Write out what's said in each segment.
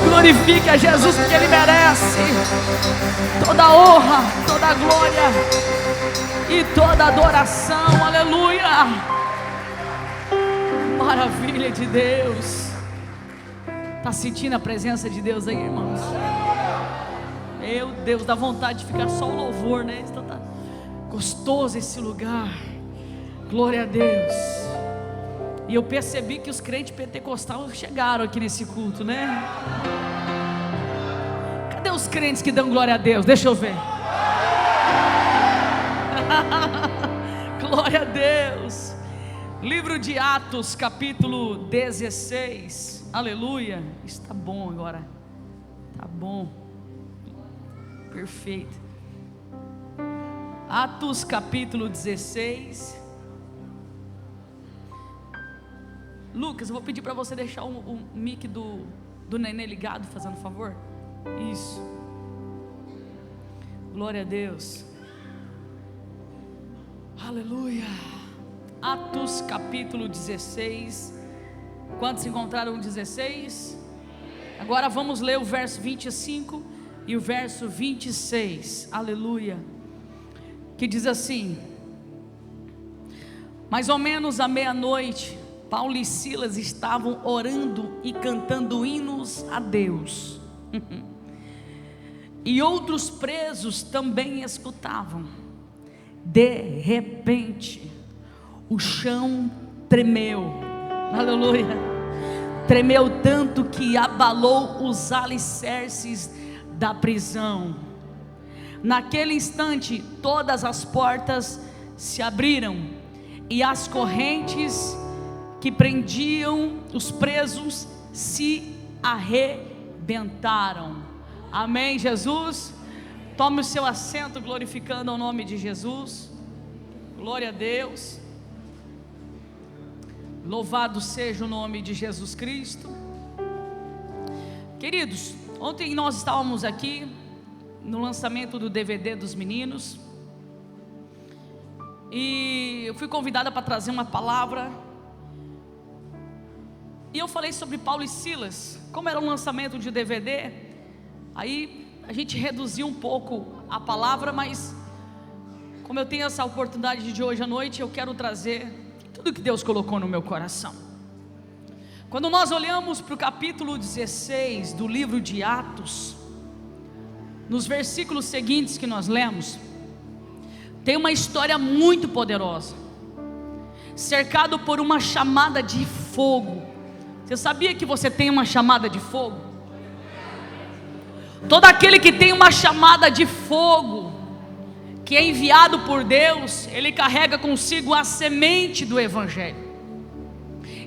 Glorifique a Jesus, porque Ele merece toda a honra, toda a glória e toda a adoração. Aleluia! Maravilha de Deus. Está sentindo a presença de Deus aí, irmãos? Meu Deus, dá vontade de ficar só o louvor, né? Então tá gostoso esse lugar. Glória a Deus. E eu percebi que os crentes pentecostais chegaram aqui nesse culto, né? Cadê os crentes que dão glória a Deus? Deixa eu ver. Glória a Deus. Livro de Atos, capítulo 16. Aleluia. Está bom agora. Tá bom. Perfeito. Atos, capítulo 16. Lucas, eu vou pedir para você deixar o mic do neném ligado, fazendo favor. Isso. Glória a Deus. Aleluia. Atos capítulo 16. Quantos encontraram o 16? Agora vamos ler o verso 25 e o verso 26. Aleluia. Que diz assim: mais ou menos à meia-noite, Paulo e Silas estavam orando e cantando hinos a Deus. E outros presos também escutavam. De repente, o chão tremeu. Aleluia. Tremeu tanto que abalou os alicerces da prisão. Naquele instante, todas as portas se abriram e as correntes que prendiam os presos se arrebentaram. Amém, Jesus? Tome o seu assento, glorificando o nome de Jesus. Glória a Deus. Louvado seja o nome de Jesus Cristo. Queridos, ontem nós estávamos aqui no lançamento do DVD dos meninos, e eu fui convidada para trazer uma palavra. E eu falei sobre Paulo e Silas. Como era um lançamento de DVD, aí a gente reduziu um pouco a palavra, mas como eu tenho essa oportunidade de hoje à noite, eu quero trazer tudo que Deus colocou no meu coração. Quando nós olhamos para o capítulo 16 do livro de Atos, nos versículos seguintes que nós lemos, tem uma história muito poderosa, cercado por uma chamada de fogo. Você sabia que você tem uma chamada de fogo? Todo aquele que tem uma chamada de fogo, que é enviado por Deus, ele carrega consigo a semente do Evangelho.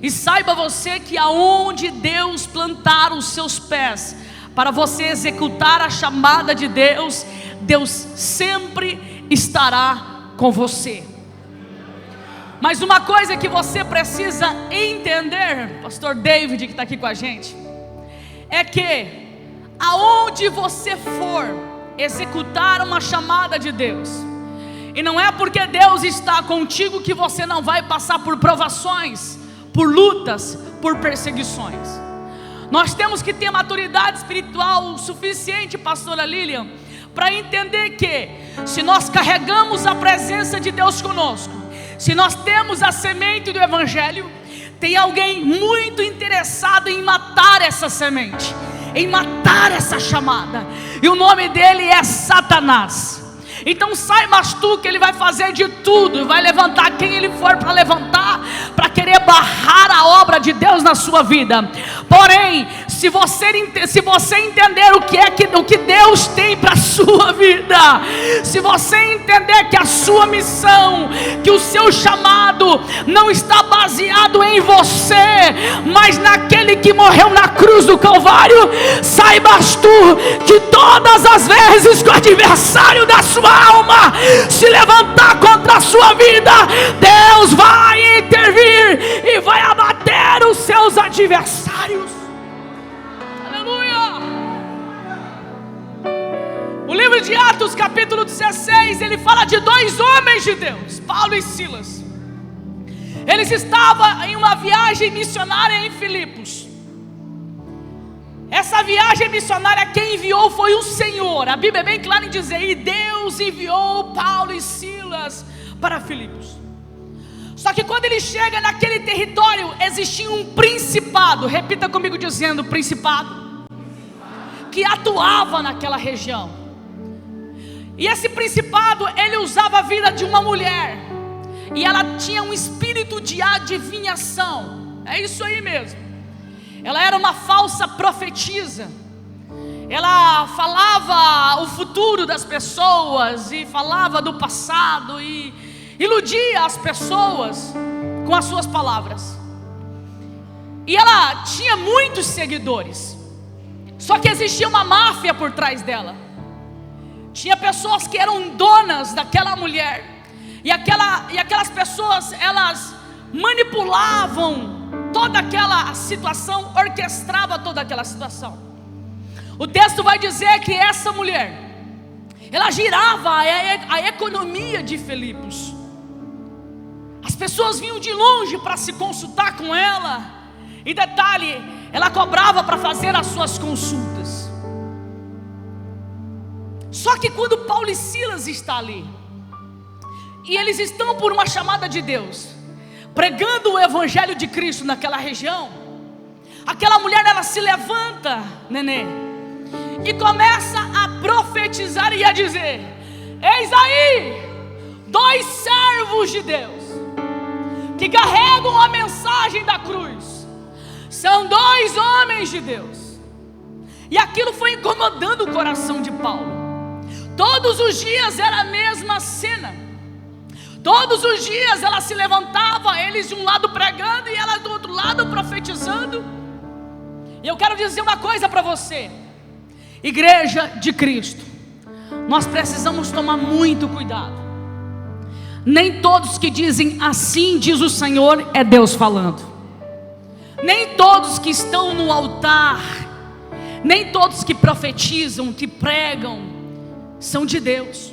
E saiba você que aonde Deus plantar os seus pés, para você executar a chamada de Deus, Deus sempre estará com você. Mas uma coisa que você precisa entender, pastor David que está aqui com a gente, é que aonde você for executar uma chamada de Deus, e não é porque Deus está contigo que você não vai passar por provações, por lutas, por perseguições. Nós temos que ter maturidade espiritual suficiente, pastora Lilian, para entender que se nós carregamos a presença de Deus conosco, se nós temos a semente do Evangelho, tem alguém muito interessado em matar essa semente, em matar essa chamada, e o nome dele é Satanás. Então saibas tu que ele vai fazer de tudo, vai levantar quem ele for para levantar, para querer barrar a obra de Deus na sua vida. Porém, se você entender o que Deus tem para a sua vida, se você entender que a sua missão, que o seu chamado não está baseado em você, mas naquele que morreu na cruz do Calvário, saibas tu que todas as vezes que o adversário da sua alma se levantar contra a sua vida, Deus vai intervir e vai abater os seus adversários. Aleluia. O livro de Atos capítulo 16, ele fala de dois homens de Deus, Paulo e Silas. Eles estavam em uma viagem missionária em Filipos. Essa viagem missionária quem enviou foi o Senhor. A Bíblia é bem clara em dizer: e Deus enviou Paulo e Silas para Filipos. Só que quando ele chega naquele território, existia um principado, repita comigo dizendo: principado, que atuava naquela região. E esse principado, ele usava a vida de uma mulher, e ela tinha um espírito de adivinhação. É isso aí mesmo. Ela era uma falsa profetisa. Ela falava o futuro das pessoas, e falava do passado, e iludia as pessoas com as suas palavras. E ela tinha muitos seguidores. Só que existia uma máfia por trás dela. Tinha pessoas que eram donas daquela mulher. E aquelas pessoas, elas manipulavam toda aquela situação, orquestrava toda aquela situação. O texto vai dizer que essa mulher, ela girava a economia de Filipos. As pessoas vinham de longe para se consultar com ela. E detalhe, ela cobrava para fazer as suas consultas. Só que quando Paulo e Silas estão ali, e eles estão por uma chamada de Deus, pregando o evangelho de Cristo naquela região, aquela mulher, ela se levanta, nenê, e começa a profetizar e a dizer: eis aí 2 servos de Deus que carregam a mensagem da cruz. São 2 homens de Deus. E aquilo foi incomodando o coração de Paulo. Todos os dias era a mesma cena. Todos os dias ela se levantava, eles de um lado pregando e ela do outro lado profetizando. E eu quero dizer uma coisa para você, igreja de Cristo, nós precisamos tomar muito cuidado. Nem todos que dizem assim diz o Senhor é Deus falando. Nem todos que estão no altar, nem todos que profetizam, que pregam, são de Deus.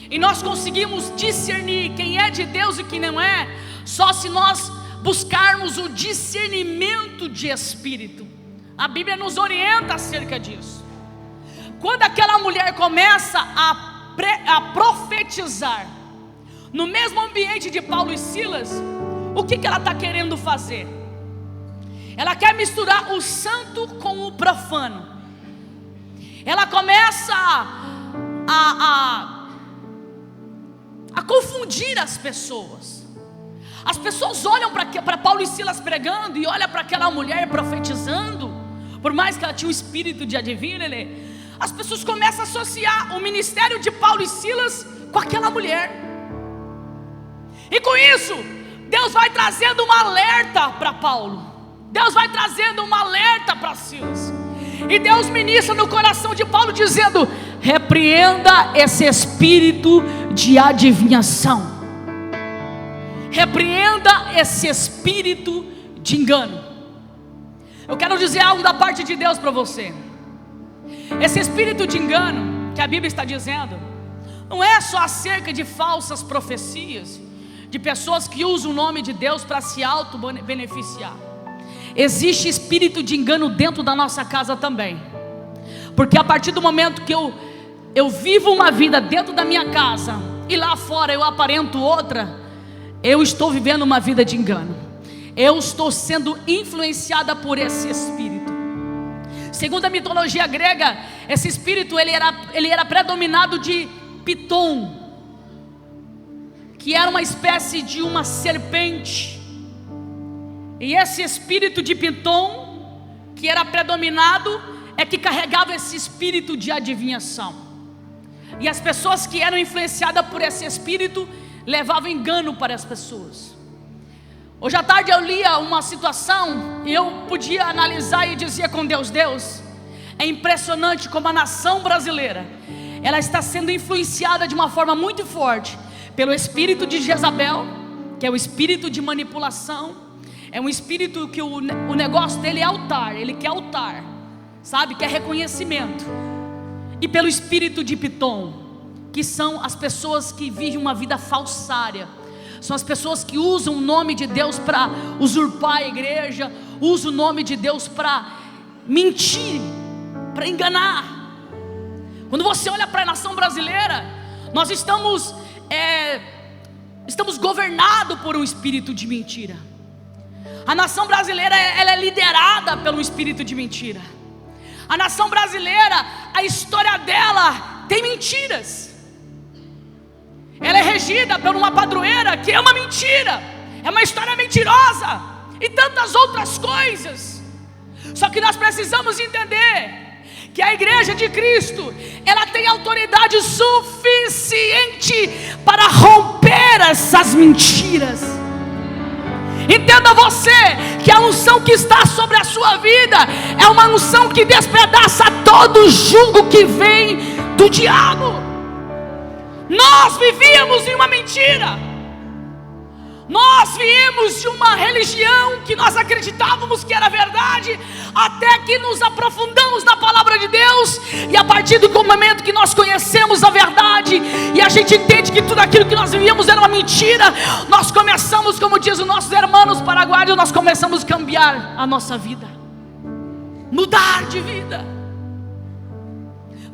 E nós conseguimos discernir quem é de Deus e quem não é, só se nós buscarmos o discernimento de espírito. A Bíblia nos orienta acerca disso. Quando aquela mulher começa a profetizar no mesmo ambiente de Paulo e Silas, o que ela está querendo fazer? Ela quer misturar o santo com o profano. Ela começa a confundir as pessoas. As pessoas olham para Paulo e Silas pregando e olham para aquela mulher profetizando. Por mais que ela tinha um espírito de adivinho, as pessoas começam a associar o ministério de Paulo e Silas com aquela mulher. E com isso, Deus vai trazendo um alerta para Paulo. Deus vai trazendo um alerta para Silas. E Deus ministra no coração de Paulo dizendo: repreenda esse espírito de adivinhação. Repreenda esse espírito de engano. Eu quero dizer algo da parte de Deus para você. Esse espírito de engano que a Bíblia está dizendo, não é só acerca de falsas profecias, de pessoas que usam o nome de Deus para se auto-beneficiar. Existe espírito de engano dentro da nossa casa também. Porque a partir do momento que eu vivo uma vida dentro da minha casa e lá fora eu aparento outra, eu estou vivendo uma vida de engano. Eu estou sendo influenciada por esse espírito. Segundo a mitologia grega, esse espírito ele era predominado de Piton, que era uma espécie de uma serpente. E esse espírito de Piton, que era predominado, é que carregava esse espírito de adivinhação. E as pessoas que eram influenciadas por esse espírito levavam engano para as pessoas. Hoje à tarde eu lia uma situação e eu podia analisar e dizia com Deus: Deus, é impressionante como a nação brasileira, ela está sendo influenciada de uma forma muito forte pelo espírito de Jezabel, que é o espírito de manipulação. É um espírito que o negócio dele é altar, ele quer altar, sabe, quer reconhecimento. E pelo espírito de Piton, que são as pessoas que vivem uma vida falsária. São as pessoas que usam o nome de Deus para usurpar a igreja, usam o nome de Deus para mentir, para enganar. Quando você olha para a nação brasileira, nós estamos governados por um espírito de mentira. A nação brasileira, ela é liderada pelo espírito de mentira. A nação brasileira, a história dela tem mentiras. Ela é regida por uma padroeira que é uma mentira, é uma história mentirosa e tantas outras coisas. Só que nós precisamos entender que a igreja de Cristo, ela tem autoridade suficiente para romper essas mentiras. Entenda você que a unção que está sobre a sua vida é uma unção que despedaça todo jugo que vem do diabo. Nós vivíamos em uma mentira. Nós viemos de uma religião que nós acreditávamos que era verdade, até que nos aprofundamos na palavra de Deus, e a partir do momento que nós conhecemos a verdade, e a gente entende que tudo aquilo que nós vivíamos era uma mentira, nós começamos, como diz os nossos irmãos paraguaios, nós começamos a cambiar a nossa vida, mudar de vida.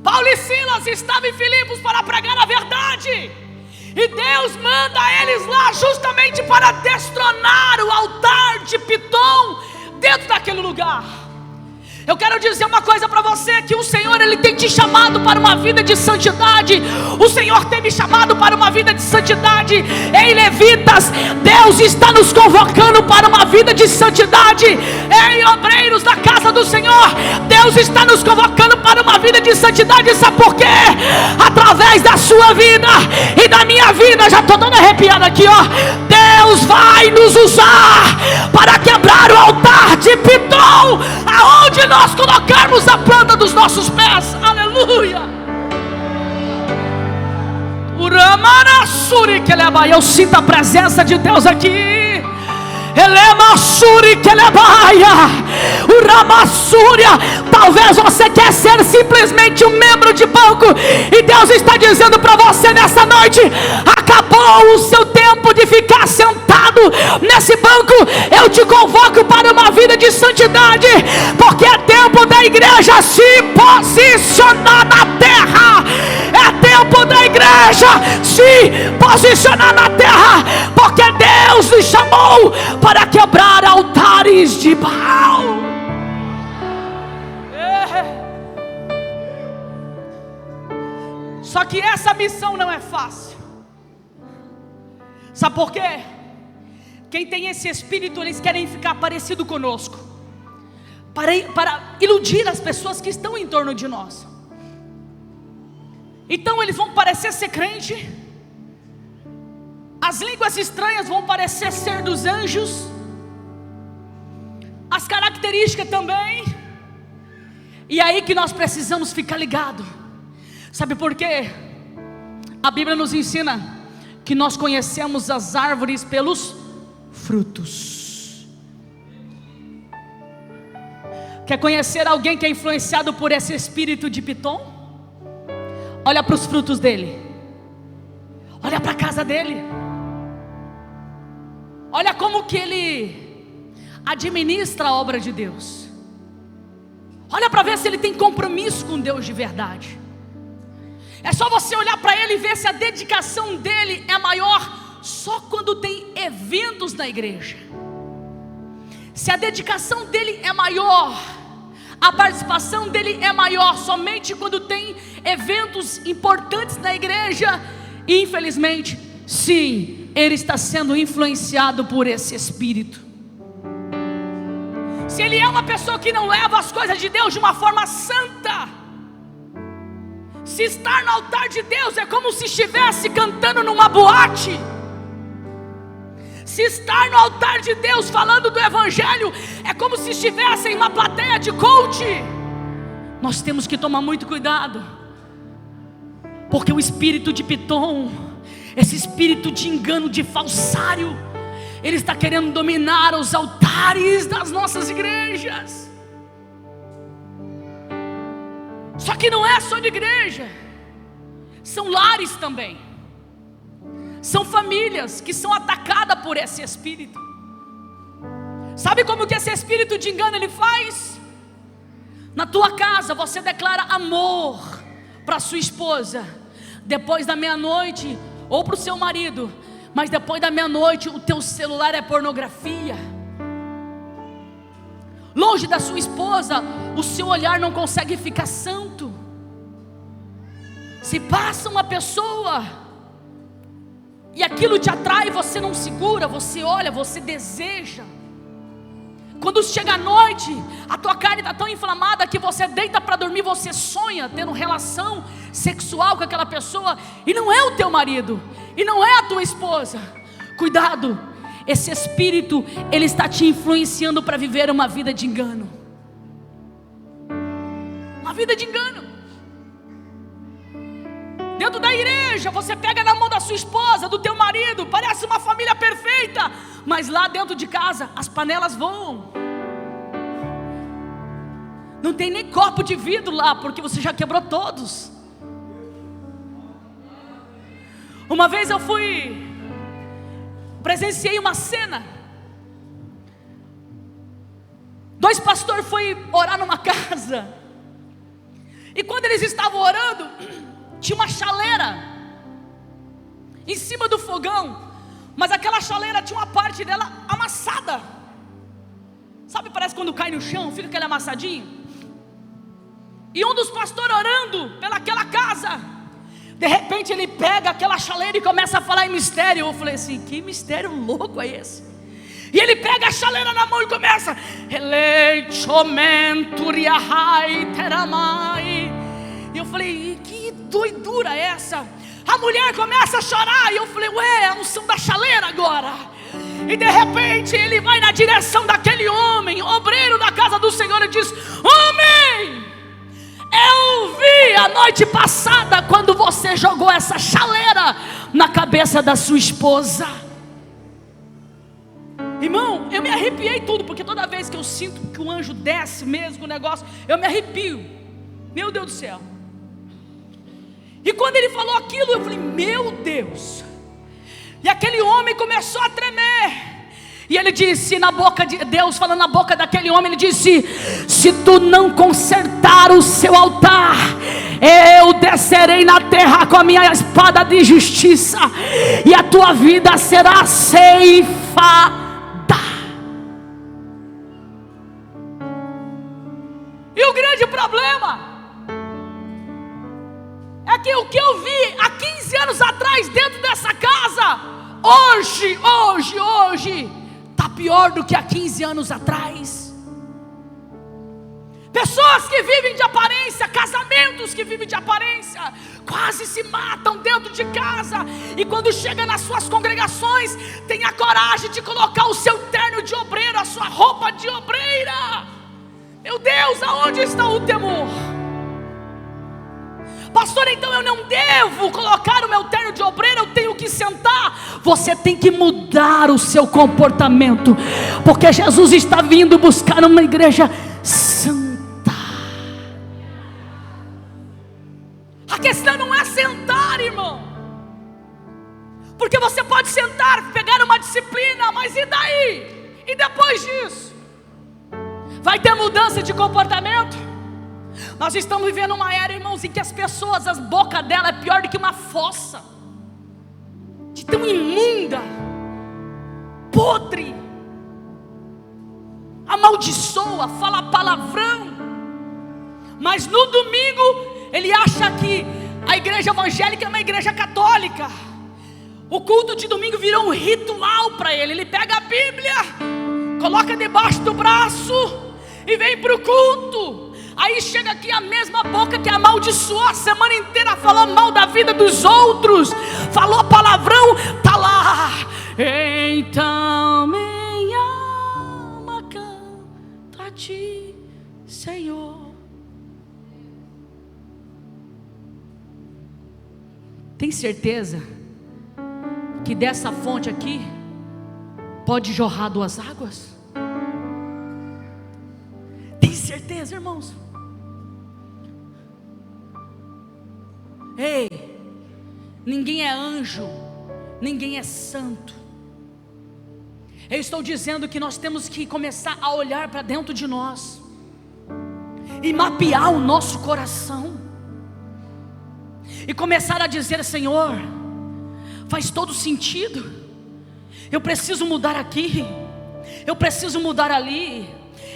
Paulo e Silas estavam em Filipos para pregar a verdade, e Deus manda eles lá justamente para destronar o altar de Pitom dentro daquele lugar. Eu quero dizer uma coisa para você, que o Senhor, Ele tem te chamado para uma vida de santidade. O Senhor tem me chamado para uma vida de santidade. Ei, levitas, Deus está nos convocando para uma vida de santidade. Ei, obreiros da casa do Senhor, Deus está nos convocando para uma vida de santidade. Sabe por quê? Através da sua vida e da minha vida, já estou dando arrepiado aqui, ó. Deus vai nos usar para quebrar o altar de Pitom, aonde nós colocarmos a planta dos nossos pés. Aleluia. Eu sinto a presença de Deus aqui. Talvez você quer ser simplesmente um membro de banco, e Deus está dizendo para você nessa noite: acabou o seu tempo de ficar sentado nesse banco. Eu te convoco para uma vida de santidade, porque é tempo da igreja se posicionar na terra. É tempo da igreja se posicionar na terra, porque Deus nos chamou para quebrar altares de Baal. Só que essa missão não é fácil. Sabe por quê? Quem tem esse espírito, eles querem ficar parecido conosco, para iludir as pessoas que estão em torno de nós. Então eles vão parecer ser crente, as línguas estranhas vão parecer ser dos anjos, as características também. E é aí que nós precisamos ficar ligados. Sabe por quê? A Bíblia nos ensina que nós conhecemos as árvores pelos frutos. Quer conhecer alguém que é influenciado por esse espírito de Pitom? Olha para os frutos dele, olha para a casa dele, olha como que ele administra a obra de Deus. Olha para ver se ele tem compromisso com Deus de verdade. É só você olhar para ele e ver se a dedicação dele é maior só quando tem eventos na igreja. Se a dedicação dele é maior, a participação dele é maior somente quando tem eventos importantes na igreja. E infelizmente, sim, ele está sendo influenciado por esse espírito. Se ele é uma pessoa que não leva as coisas de Deus de uma forma santa, se estar no altar de Deus é como se estivesse cantando numa boate, se estar no altar de Deus falando do Evangelho é como se estivesse em uma plateia de coach, nós temos que tomar muito cuidado, porque o espírito de Pitom, esse espírito de engano, de falsário, ele está querendo dominar os altares das nossas igrejas. Só que não é só de igreja, são lares também, são famílias que são atacadas por esse espírito. Sabe como que esse espírito de engano ele faz? Na tua casa você declara amor para sua esposa depois da meia-noite, ou para o seu marido, mas depois da meia-noite o teu celular é pornografia. Longe da sua esposa, o seu olhar não consegue ficar santo. Se passa uma pessoa e aquilo te atrai, você não segura, você olha, você deseja. Quando chega a noite, a tua carne está tão inflamada que você deita para dormir, você sonha tendo relação sexual com aquela pessoa, e não é o teu marido, e não é a tua esposa. Cuidado, esse espírito, ele está te influenciando para viver uma vida de engano. Uma vida de engano. Dentro da igreja, você pega na mão da sua esposa, do teu marido, parece uma família perfeita, mas lá dentro de casa, as panelas voam. Não tem nem copo de vidro lá, porque você já quebrou todos. Uma vez eu presenciei uma cena. 2 pastores foram orar numa casa, e quando eles estavam orando, tinha uma chaleira em cima do fogão, mas aquela chaleira tinha uma parte dela amassada. Sabe, parece quando cai no chão, fica aquele amassadinho. E um dos pastores orando pelaquela casa, de repente ele pega aquela chaleira e começa a falar em mistério. Eu falei assim, que mistério louco é esse? E ele pega a chaleira na mão e começa, e eu falei, que doidura é essa? A mulher começa a chorar, e eu falei, ué, é a unção da chaleira agora. E de repente ele vai na direção daquele homem, obreiro da casa do Senhor, e diz, homem, eu vi a noite passada quando você jogou essa chaleira na cabeça da sua esposa. Irmão, eu me arrepiei tudo, porque toda vez que eu sinto que o anjo desce mesmo o negócio, eu me arrepio. Meu Deus do céu. E quando ele falou aquilo, eu falei, meu Deus. E aquele homem começou a tremer. E ele disse na boca de Deus, falando na boca daquele homem, ele disse, se tu não consertar o seu altar, eu descerei na terra com a minha espada de justiça, e a tua vida será ceifada. E o grande problema é que o que eu vi há 15 anos atrás dentro dessa casa, hoje está pior do que há 15 anos atrás. Pessoas que vivem de aparência, casamentos que vivem de aparência, quase se matam dentro de casa, e quando chega nas suas congregações, tem a coragem de colocar o seu terno de obreiro, a sua roupa de obreira. Meu Deus, aonde está o temor? Pastor, então eu não devo colocar o meu terno de obreiro, eu tenho que sentar. Você tem que mudar o seu comportamento, porque Jesus está vindo buscar uma igreja santa. A questão não é sentar, irmão, porque você pode sentar, pegar uma disciplina, mas e daí? E depois disso? Vai ter mudança de comportamento? Nós estamos vivendo uma era, irmãos, em que as pessoas, as bocas dela é pior do que uma fossa, de tão imunda, podre, amaldiçoa, fala palavrão. Mas no domingo ele acha que a igreja evangélica é uma igreja católica. O culto de domingo virou um ritual para ele. Ele pega a Bíblia, coloca debaixo do braço e vem para o culto. Aí chega aqui a mesma boca que amaldiçoou a semana inteira, falou mal da vida dos outros, falou palavrão, tá lá. Então minha alma canta a ti, Senhor. Tem certeza que dessa fonte aqui pode jorrar 2 águas? Tem certeza, irmãos? Ei, ninguém é anjo, ninguém é santo. Eu estou dizendo que nós temos que começar a olhar para dentro de nós e mapear o nosso coração, e começar a dizer: Senhor, faz todo sentido, eu preciso mudar aqui, eu preciso mudar ali,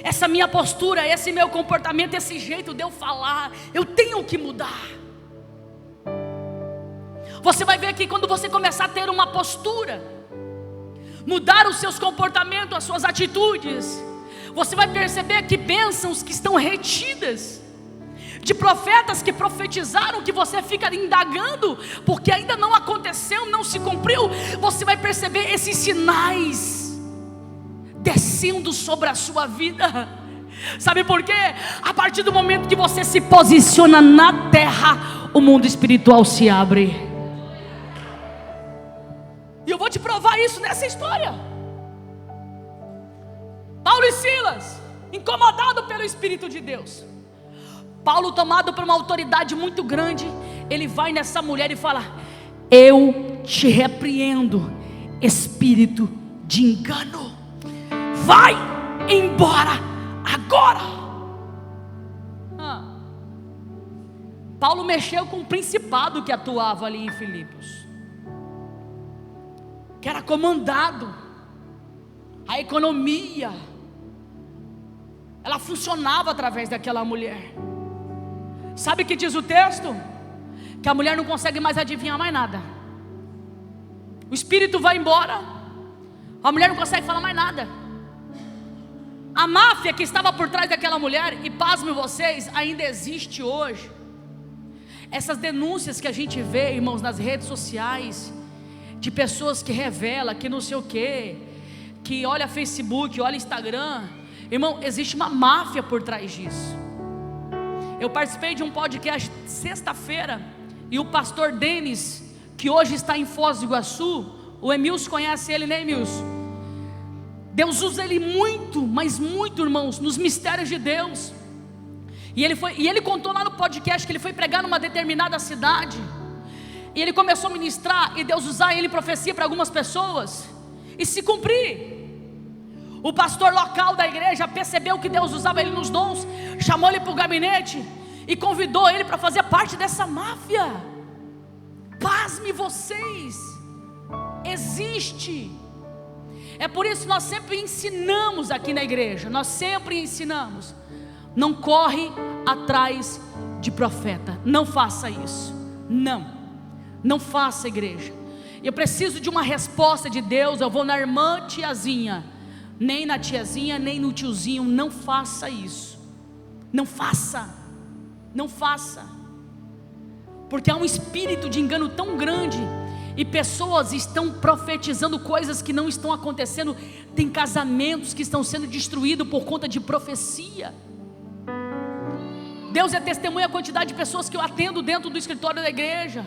essa minha postura, esse meu comportamento, esse jeito de eu falar, eu tenho que mudar. Você vai ver que quando você começar a ter uma postura, mudar os seus comportamentos, as suas atitudes, você vai perceber que bênçãos que estão retidas, de profetas que profetizaram, que você fica indagando, porque ainda não aconteceu, não se cumpriu, você vai perceber esses sinais descendo sobre a sua vida. Sabe por quê? A partir do momento que você se posiciona na terra, o mundo espiritual se abre. E eu vou te provar isso nessa história. Paulo e Silas, incomodado pelo Espírito de Deus. Paulo, tomado por uma autoridade muito grande, ele vai nessa mulher e fala: eu te repreendo, espírito de engano, vai embora agora. Paulo mexeu com o principado que atuava ali em Filipos, que era comandado. A economia, ela funcionava através daquela mulher. Sabe o que diz o texto? Que a mulher não consegue mais adivinhar mais nada. O espírito vai embora, a mulher não consegue falar mais nada. A máfia que estava por trás daquela mulher, e pasmem vocês, ainda existe hoje. Essas denúncias que a gente vê, irmãos, nas redes sociais, de pessoas que revelam, que não sei o que, que olha Facebook, olha Instagram. Irmão, existe uma máfia por trás disso. Eu participei de um podcast sexta-feira, e o pastor Denis, que hoje está em Foz do Iguaçu, o Emilson conhece ele, né, Emilson? Deus usa ele muito, mas muito, irmãos, nos mistérios de Deus. E ele contou lá no podcast que ele foi pregar numa determinada cidade, e ele começou a ministrar, e Deus usar ele em profecia para algumas pessoas, e se cumprir. O pastor local da igreja percebeu que Deus usava ele nos dons, chamou ele para o gabinete e convidou ele para fazer parte dessa máfia. Pasme vocês, existe. É por isso que nós sempre ensinamos aqui na igreja, nós sempre ensinamos: não corre atrás de profeta, não faça isso, não faça, igreja. Eu preciso de uma resposta de Deus. Eu vou na irmã tiazinha, nem na tiazinha, nem no tiozinho. Não faça isso, não faça, porque há um espírito de engano tão grande, e pessoas estão profetizando coisas que não estão acontecendo. Tem casamentos que estão sendo destruídos por conta de profecia. Deus é testemunha a quantidade de pessoas que eu atendo dentro do escritório da igreja.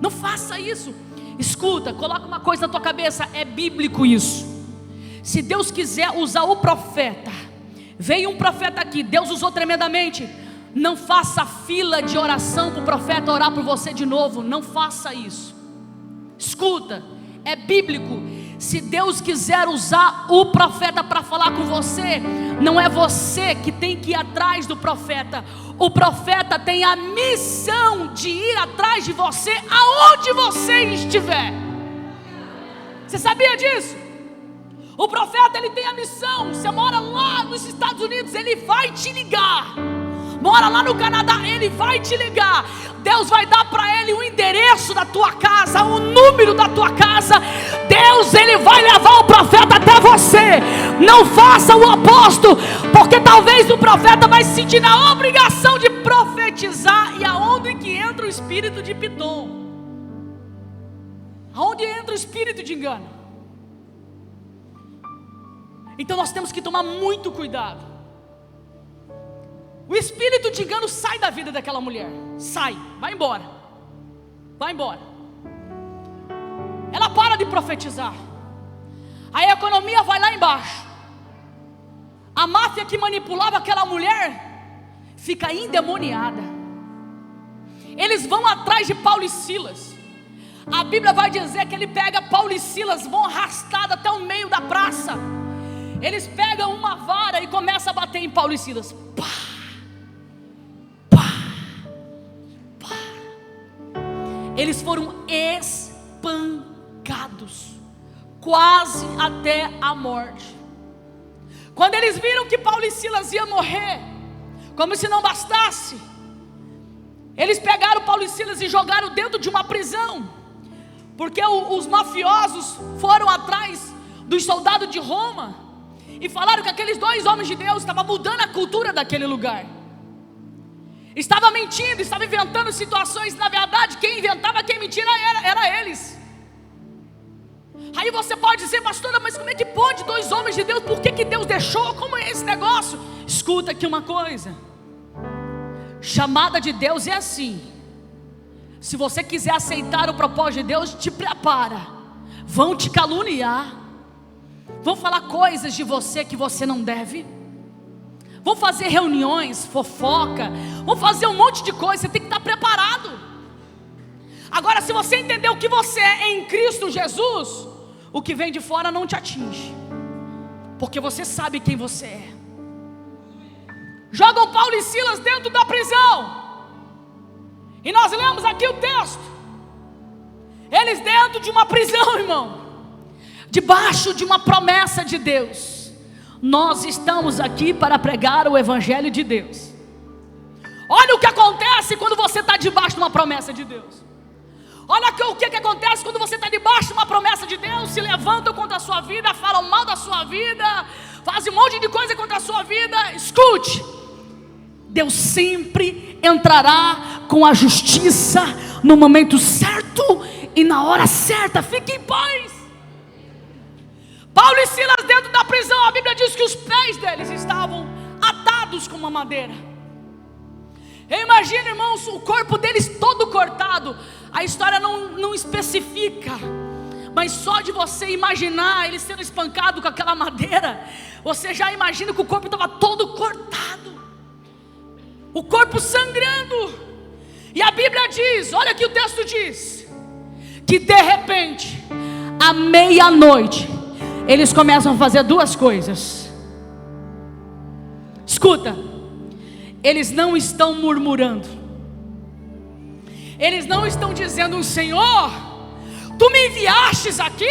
Não faça isso. Escuta, coloca uma coisa na tua cabeça, é bíblico isso. Se Deus quiser usar o profeta, veio um profeta aqui, Deus usou tremendamente, não faça fila de oração para o profeta orar por você de novo. Não faça isso. Escuta, é bíblico. Se Deus quiser usar o profeta para falar com você, não é você que tem que ir atrás do profeta. O profeta tem a missão de ir atrás de você aonde você estiver. Você sabia disso? O profeta, ele tem a missão. Você mora lá nos Estados Unidos, ele vai te ligar. Mora lá no Canadá, ele vai te ligar. Deus vai dar para ele o endereço da tua casa, o número da tua casa. Deus, ele vai levar o profeta até você. Não faça o oposto, porque talvez o profeta vai se sentir na obrigação de profetizar. E aonde que entra o espírito de Pitom? Aonde entra o espírito de engano? Então nós temos que tomar muito cuidado. O espírito de engano sai da vida daquela mulher. Sai, vai embora. Vai embora. Ela para de profetizar. A economia vai lá embaixo. A máfia que manipulava aquela mulher fica endemoniada. Eles vão atrás de Paulo e Silas. A Bíblia vai dizer que ele pega Paulo e Silas, vão arrastados até o meio da praça. Eles pegam uma vara e começam a bater em Paulo e Silas. Pá! eles foram espancados, quase até a morte. Quando eles viram que Paulo e Silas iam morrer, como se não bastasse, eles pegaram Paulo e Silas e jogaram dentro de uma prisão, porque os mafiosos foram atrás dos soldados de Roma e falaram que aqueles 2 homens de Deus estavam mudando a cultura daquele lugar, estava mentindo, estava inventando situações. Na verdade, quem inventava, quem mentia era eles. Aí você pode dizer: pastora, mas como é que pode 2 homens de Deus? Por que Deus deixou? Como é esse negócio? Escuta aqui uma coisa: chamada de Deus é assim. Se você quiser aceitar o propósito de Deus, te prepara. Vão te caluniar, vão falar coisas de você que você não deve, vão fazer reuniões, fofoca, vão fazer um monte de coisa. Você tem que estar preparado. Agora, se você entender o que você é em Cristo Jesus, o que vem de fora não te atinge, porque você sabe quem você é. Jogam Paulo e Silas dentro da prisão, e nós lemos aqui o texto. Eles dentro de uma prisão, irmão, debaixo de uma promessa de Deus. Nós estamos aqui para pregar o Evangelho de Deus. Olha o que acontece quando você está debaixo de uma promessa de Deus. Olha o que acontece quando você está debaixo de uma promessa de Deus. Se levantam contra a sua vida, falam mal da sua vida, fazem um monte de coisa contra a sua vida. Escute: Deus sempre entrará com a justiça no momento certo e na hora certa. Fique em paz. Paulo e Silas dentro da prisão, a Bíblia diz que os pés deles estavam atados com uma madeira. Eu imagino, irmãos, o corpo deles todo cortado. A história não especifica, mas só de você imaginar eles sendo espancados com aquela madeira, você já imagina que o corpo estava todo cortado, o corpo sangrando. E a Bíblia diz, olha aqui o texto diz, que de repente, à meia-noite, eles começam a fazer 2 coisas. Escuta, eles não estão murmurando, eles não estão dizendo: Senhor, Tu me enviastes aqui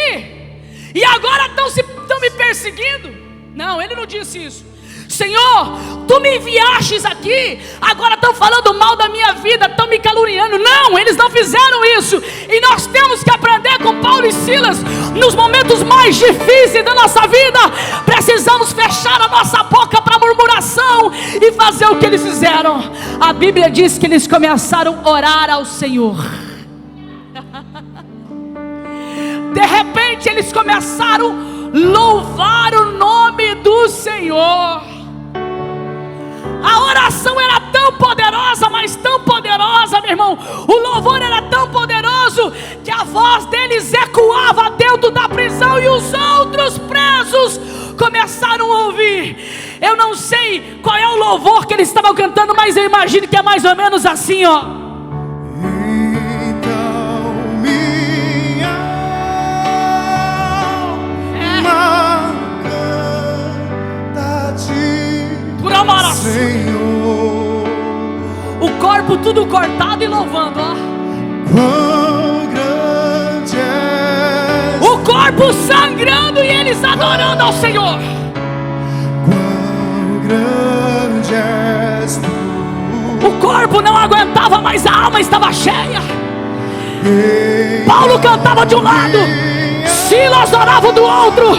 e agora estão me perseguindo. Não, ele não disse isso. Senhor, Tu me enviastes aqui, agora estão falando mal da minha vida, estão me caluniando. Não, eles não fizeram isso. E nós temos que aprender com Paulo e Silas. Nos momentos mais difíceis da nossa vida, precisamos fechar a nossa boca para murmuração e fazer o que eles fizeram. A Bíblia diz que eles começaram a orar ao Senhor. De repente eles começaram a louvar o nome do Senhor. A oração era tão poderosa, mas tão poderosa, meu irmão. O louvor era tão poderoso que a voz deles ecoava dentro da prisão e os outros presos começaram a ouvir. Eu não sei qual é o louvor que eles estavam cantando, mas eu imagino que é mais ou menos assim, ó. Então minha alma canta-te, Por uma oração. Senhor. O corpo tudo cortado e louvando, ó. Quão grande és, O corpo sangrando e eles adorando ao Senhor. quão grande és tu. O corpo não aguentava mais, a alma estava cheia. Paulo cantava de um lado, Silas orava do outro.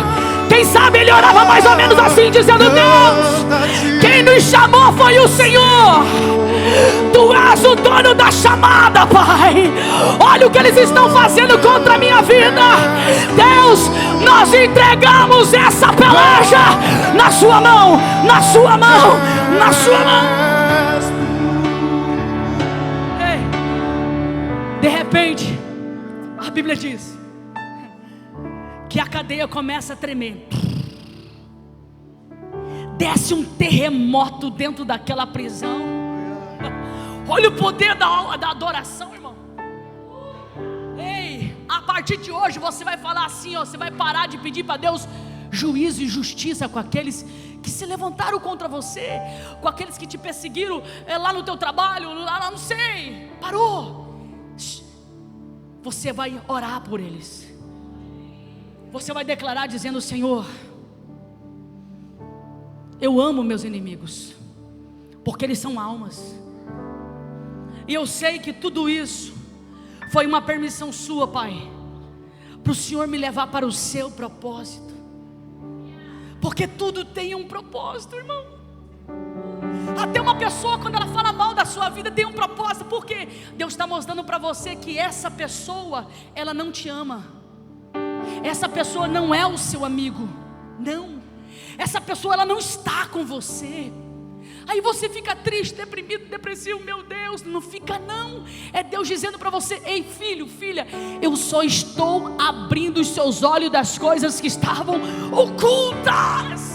Quem sabe ele orava mais ou menos assim, dizendo: Deus, quem nos chamou foi o Senhor. Tu és o dono da chamada, Pai. Olha o que eles estão fazendo contra a minha vida. Deus, nós entregamos essa peleja na sua mão, na sua mão, na sua mão. Ei, de repente, a Bíblia diz que a cadeia começa a tremer. Desce um terremoto dentro daquela prisão. Olha o poder da adoração, irmão. Ei, a partir de hoje você vai falar assim, ó, você vai parar de pedir para Deus juízo e justiça com aqueles que se levantaram contra você, com aqueles que te perseguiram lá no teu trabalho, lá não sei. Parou. você vai orar por eles. Você vai declarar dizendo: Senhor, eu amo meus inimigos, porque eles são almas. E eu sei que tudo isso foi uma permissão sua, Pai, para o Senhor me levar para o seu propósito. Porque tudo tem um propósito, irmão. Até uma pessoa, quando ela fala mal da sua vida, tem um propósito. Porque Deus está mostrando para você que essa pessoa, ela não te ama. Essa pessoa não é o seu amigo. Não. Essa pessoa, ela não está com você. Aí você fica triste, deprimido, depressivo. Meu Deus, não fica não. É Deus dizendo para você: ei filho, filha, eu só estou abrindo os seus olhos das coisas que estavam ocultas.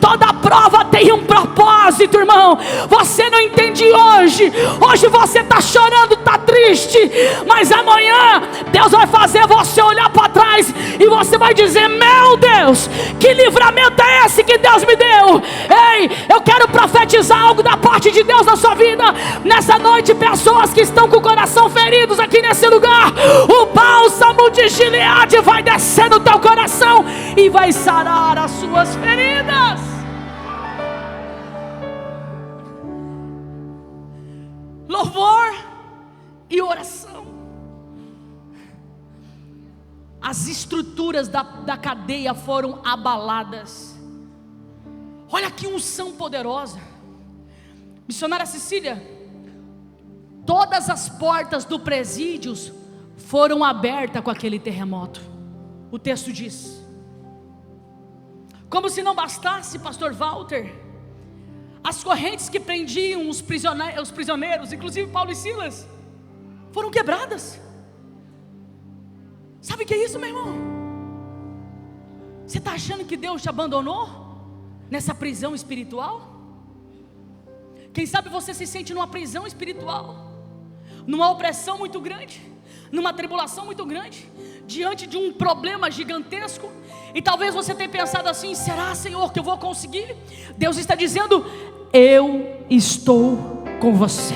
Toda prova tem um propósito, irmão. Você não entende hoje. Hoje você está chorando, está triste, mas amanhã Deus vai fazer você olhar para trás e você vai dizer: meu Deus, que livramento é esse que Deus me deu? Ei, eu quero profetizar algo da parte de Deus na sua vida nessa noite. Pessoas que estão com o coração feridos aqui nesse lugar, o bálsamo de Gileade vai descer no teu coração e vai sarar as suas feridas. Louvor e oração. As estruturas da cadeia foram abaladas. Olha que unção poderosa. Missionária Cecília, todas as portas do presídio foram abertas com aquele terremoto. O texto diz. Como se não bastasse, pastor Walter, as correntes que prendiam os prisioneiros, inclusive Paulo e Silas, foram quebradas. Sabe o que é isso, meu irmão? Você está achando que Deus te abandonou nessa prisão espiritual? Quem sabe você se sente numa prisão espiritual, numa opressão muito grande, numa tribulação muito grande, diante de um problema gigantesco, e talvez você tenha pensado assim: será, Senhor, que eu vou conseguir? Deus está dizendo: eu estou com você.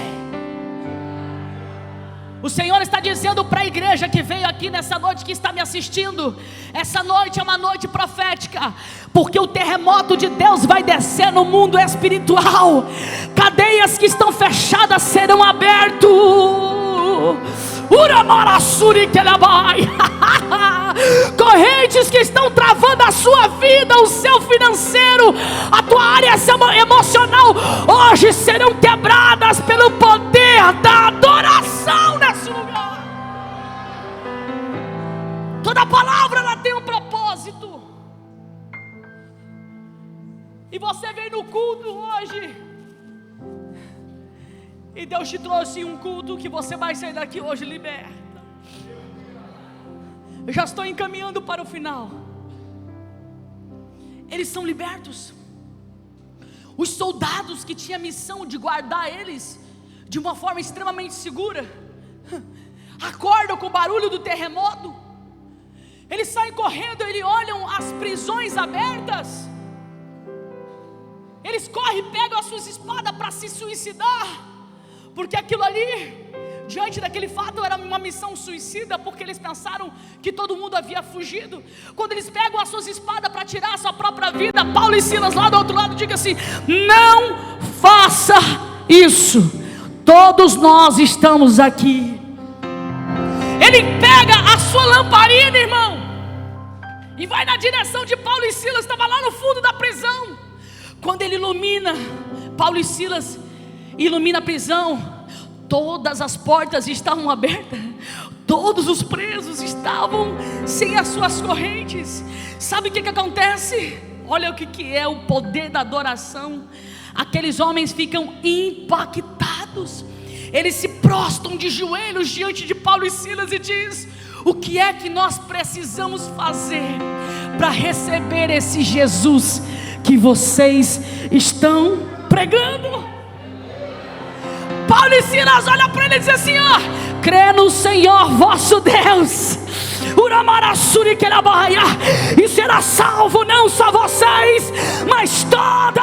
O Senhor está dizendo para a igreja que veio aqui nessa noite, que está me assistindo: essa noite é uma noite profética, porque o terremoto de Deus vai descer no mundo espiritual. Cadeias que estão fechadas serão abertas. Correntes que estão travando a sua vida, o seu financeiro, a tua área emocional, hoje serão quebradas pelo poder da adoração nesse lugar. Toda palavra ela tem um propósito. E você veio no culto hoje, e Deus te trouxe um culto que você vai sair daqui hoje liberta. Eu já estou encaminhando para o final. Eles são libertos. Os soldados que tinham a missão de guardar eles de uma forma extremamente segura, acordam com o barulho do terremoto. Eles saem correndo, eles olham as prisões abertas. Eles correm e pegam as suas espadas para se suicidar, porque aquilo ali, diante daquele fato, era uma missão suicida, porque eles pensaram que todo mundo havia fugido. Quando eles pegam as suas espadas para tirar a sua própria vida, Paulo e Silas lá do outro lado digam assim: não faça isso, todos nós estamos aqui. Ele pega a sua lamparina, irmão, e vai na direção de Paulo e Silas. Estava lá no fundo da prisão. Quando ele ilumina Paulo e Silas, ilumina a prisão, todas as portas estavam abertas, todos os presos estavam sem as suas correntes. Sabe o que acontece? Olha o que é o poder da adoração. Aqueles homens ficam impactados, eles se prostram de joelhos diante de Paulo e Silas e diz: o que é que nós precisamos fazer para receber esse Jesus que vocês estão pregando? Paulo e Silas olham para ele e dizem assim: ó, crê no Senhor vosso Deus, e será salvo não só vocês, mas toda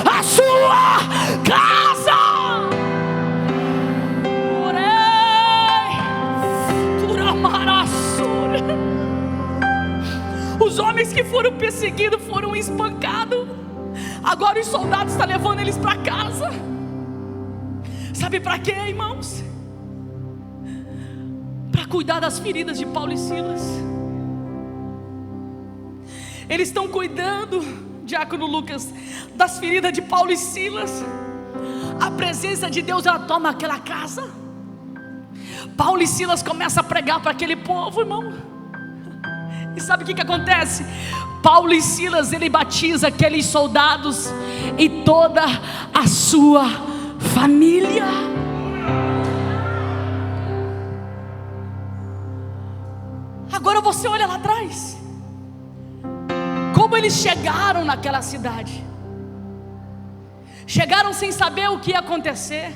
a sua casa. Os homens que foram perseguidos foram espancados. Agora os soldados estão levando eles para casa. Sabe para quê, irmãos? Para cuidar das feridas de Paulo e Silas. Eles estão cuidando, diácono Lucas, das feridas de Paulo e Silas. A presença de Deus, ela toma aquela casa. Paulo e Silas começam a pregar para aquele povo, irmão. E sabe o que acontece? Paulo e Silas, ele batiza aqueles soldados e toda a sua família. Agora você olha lá atrás, como eles chegaram naquela cidade. Chegaram sem saber o que ia acontecer,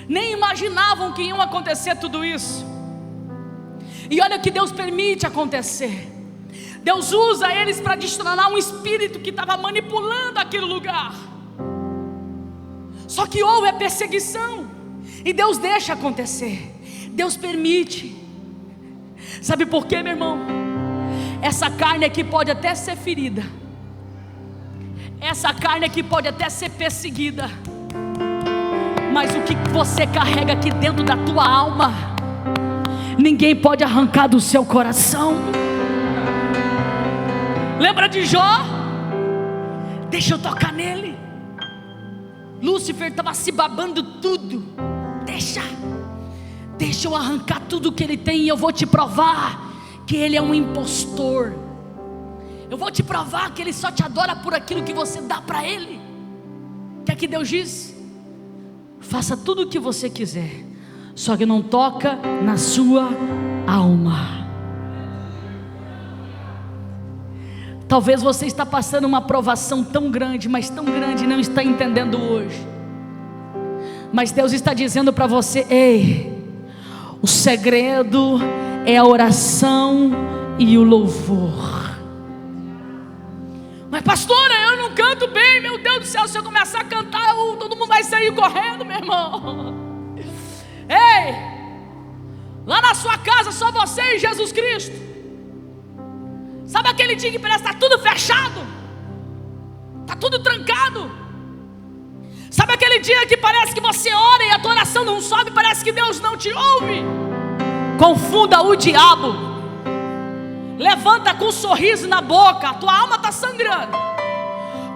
nem imaginavam que ia acontecer tudo isso. E olha que Deus permite acontecer. Deus usa eles para destronar um espírito que estava manipulando aquele lugar. Só que houve a perseguição, e Deus deixa acontecer, Deus permite. Sabe por quê, meu irmão? Essa carne aqui pode até ser ferida, essa carne aqui pode até ser perseguida, mas o que você carrega aqui dentro da tua alma, ninguém pode arrancar do seu coração. Lembra de Jó? Deixa eu tocar nele. Lúcifer estava se babando tudo. Deixa eu arrancar tudo que ele tem, e eu vou te provar que ele é um impostor. Eu vou te provar que ele só te adora por aquilo que você dá para ele. O que é que Deus diz? Faça tudo o que você quiser, só que não toca na sua alma. Talvez você está passando uma provação tão grande, mas tão grande, não está entendendo hoje. Mas Deus está dizendo para você: ei, o segredo é a oração e o louvor. Mas pastora, eu não canto bem, meu Deus do céu, se eu começar a cantar, todo mundo vai sair correndo, meu irmão. Ei, lá na sua casa só você e Jesus Cristo. Sabe aquele dia que parece que está tudo fechado, está tudo trancado? Sabe aquele dia que parece que você ora e a tua oração não sobe, parece que Deus não te ouve? Confunda o diabo. Levanta com um sorriso na boca, a tua alma está sangrando.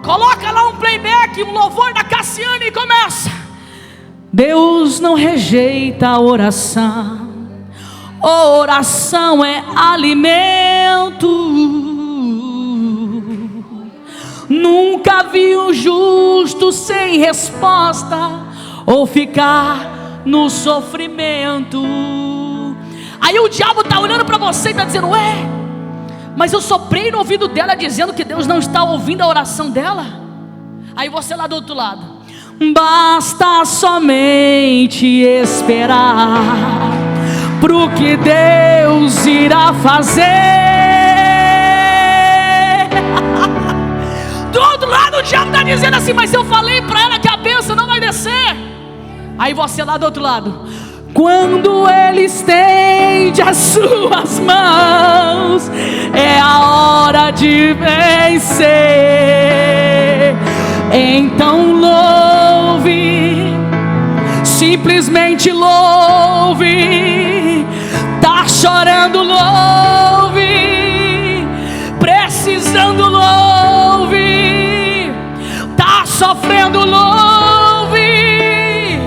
Coloca lá um playback, um louvor da Cassiane e começa. Deus não rejeita a oração. Oração é alimento. Nunca vi um justo sem resposta ou ficar no sofrimento. Aí o diabo está olhando para você e está dizendo: ué, mas eu soprei no ouvido dela dizendo que Deus não está ouvindo a oração dela. Aí você lá do outro lado: basta somente esperar pro que Deus irá fazer. Do outro lado o diabo está dizendo assim: mas eu falei para ela que a bênção não vai descer. Aí você lá do outro lado: quando Ele estende as suas mãos, é a hora de vencer. Então louve, simplesmente louve. Tá chorando, louve. Precisando, louve. Tá sofrendo, louve.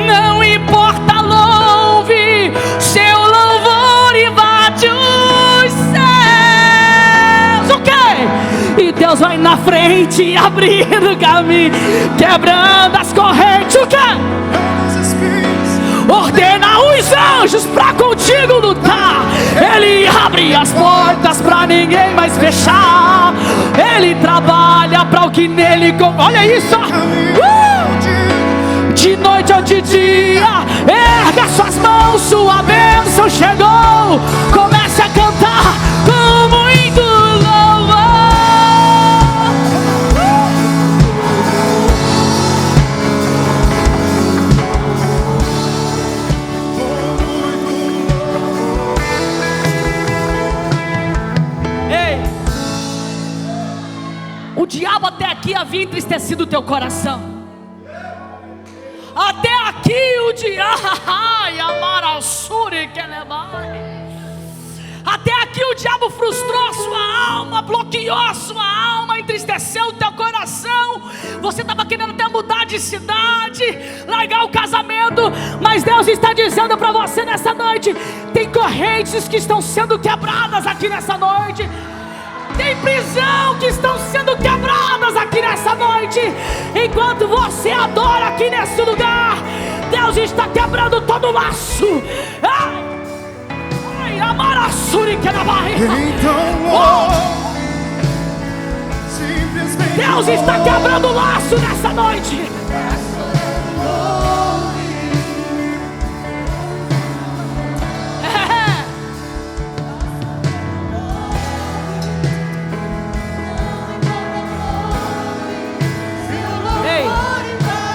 Não importa, louve. Seu louvor invade os céus. O quê? E Deus vai na frente, abrindo o caminho, quebrando as correntes. O quê? Ordena os anjos pra contigo lutar. Ele abre as portas pra ninguém mais fechar. Ele trabalha pra o que nele... Olha isso! De noite ou de dia, erga suas mãos, sua bênção chegou. Comece a cantar com muito louvor. Ei, O diabo até aqui havia entristecido o teu coração. Até aqui o diabo, até aqui o diabo frustrou a sua alma, bloqueou a sua alma, entristeceu o teu coração. Você estava querendo até mudar de cidade, largar o casamento, mas Deus está dizendo para você nessa noite: tem correntes que estão sendo quebradas aqui nessa noite. Tem prisão que estão sendo quebradas aqui nessa noite. Enquanto você adora aqui nesse lugar, Deus está quebrando todo o laço. Ai, amarassuri que na barriga. Deus está quebrando o laço nessa noite.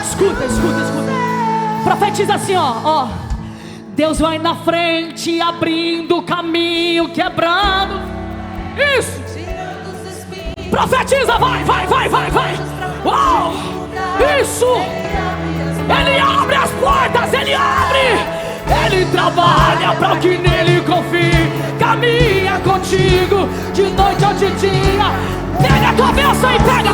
Escuta. Profetiza assim, ó. Deus vai na frente, abrindo o caminho, quebrando. Isso. Profetiza, vai. Uau. Isso. Ele abre as portas, ele abre. Ele trabalha para o que nele confie. Caminha contigo, de noite ou de dia. Pega a tua bênção e pega.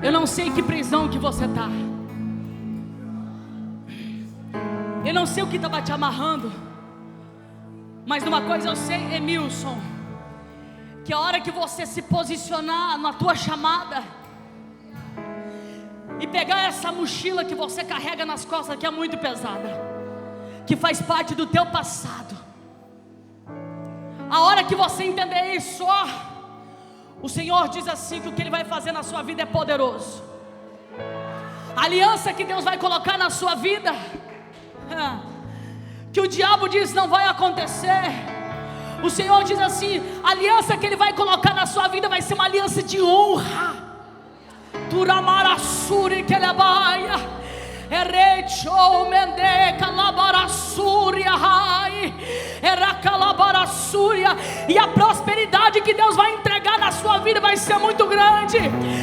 Eu não sei que prisão que você está. Eu não sei o que estava te amarrando. Mas uma coisa eu sei, Emilson, que a hora que você se posicionar na tua chamada e pegar essa mochila que você carrega nas costas, que é muito pesada, que faz parte do teu passado, a hora que você entender isso, o Senhor diz assim, que o que Ele vai fazer na sua vida é poderoso. A aliança que Deus vai colocar na sua vida, que o diabo diz não vai acontecer, o Senhor diz assim: a aliança que Ele vai colocar na sua vida vai ser uma aliança de honra. Turamarassuri que ele baia, erechou mendeca labarassúria, eracalabarasúria, e a prosperidade que Deus vai entregar na sua vida vai ser muito grande.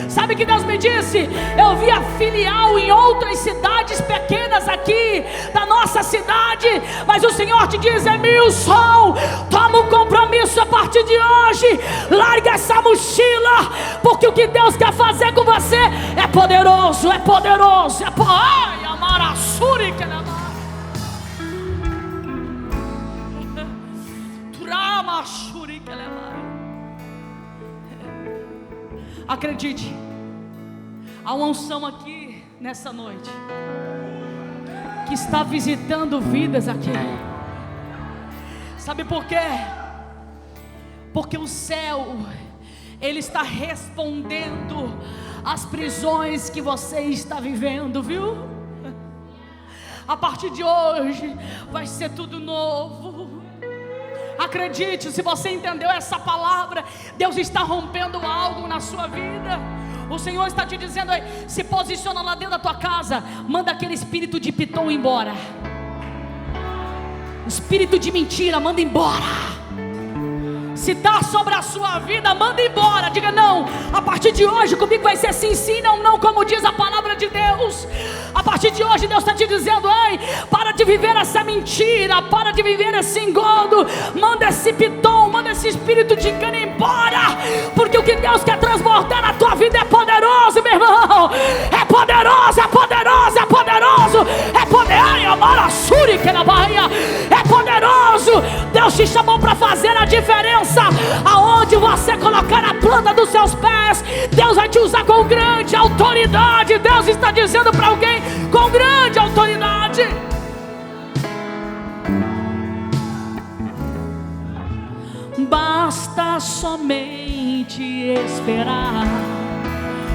Sabe o que Deus me disse? Eu vi a filial em outras cidades pequenas aqui da nossa cidade, mas o Senhor te diz: Emilson, toma um compromisso a partir de hoje, larga essa mochila, porque o que Deus quer fazer com você é poderoso, Ai, amarassuri que ele vai. Turamashuri que ele vai. Acredite, há uma unção aqui nessa noite que está visitando vidas aqui. Sabe por quê? Porque o céu, Ele está respondendo às prisões que você está vivendo, viu? A partir de hoje vai ser tudo novo. Acredite, se você entendeu essa palavra, Deus está rompendo algo na sua vida. O Senhor está te dizendo aí: se posiciona lá dentro da tua casa, manda aquele espírito de Pitom embora. Espírito de mentira, manda embora. Se está sobre a sua vida, manda embora. Diga: não, a partir de hoje comigo vai ser sim, sim, não, não, como diz a palavra de Deus. A partir de hoje Deus está te dizendo: ei, para de viver essa mentira, para de viver esse engodo. Manda esse pitom, manda esse espírito de engano embora, porque o que Deus quer transbordar na tua vida é poderoso, meu irmão. É poderoso, é poderoso, é poderoso, é poderoso. É poderoso. Deus te chamou para fazer a diferença. Aonde você colocar a planta dos seus pés, Deus vai te usar com grande autoridade. Deus está dizendo para alguém: com grande autoridade. somente esperar